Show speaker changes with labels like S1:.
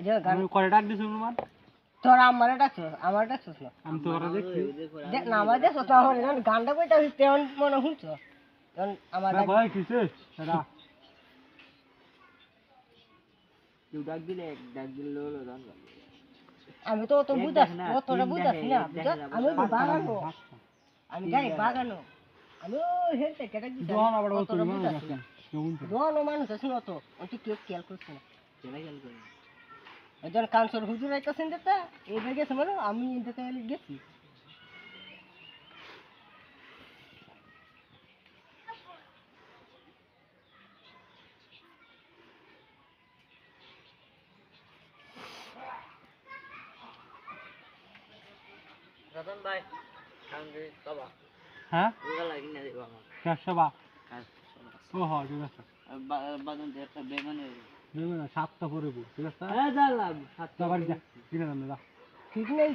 S1: যে গান
S2: আমি করে ডাক দিছো মান
S1: তোর আমারে ডাকছস আমার ডাকছস না
S2: আমি তো ওরা দেখছি
S1: দেখ না আমার দেখছস তো আমার গানটা কইতা তেমন মনে শুনছ তখন আমার
S2: না ভাই কিসে দাদা
S3: তুই ডাক দিলে হলো জান
S1: আমি তো বুঝাস না তোরা বুঝাস না আমি বাগানো আমি গাড়ি বাগানো আমি হেলতে কেটে দিছি
S2: দোহান আবার ও তুই
S1: বুঝাস
S2: মানে
S1: না
S2: কেমন
S1: দোনো মানুষ আছে না তো তুই কেউ খেয়াল করছিস না
S3: কেন খেয়াল করি
S1: একজন কানসর হুজুর আইতাছেন যেটা এই ভাই গেছে মানে আমি এটাতে গেছি
S3: রতন ভাই কাঙ্গে বাবা
S2: হ্যাঁ
S3: ওরা লাগি না রে বাবা
S2: চারশো বা
S3: কাজ
S2: ও হ ঠিক আছে
S3: বাদন দে একটা বেমানে
S2: দেখবে না 7টা পরে ঠিক আছে
S3: হ্যাঁ জানলাম
S2: বাড়ি যা কিনে দাম না
S1: ঠিক নেই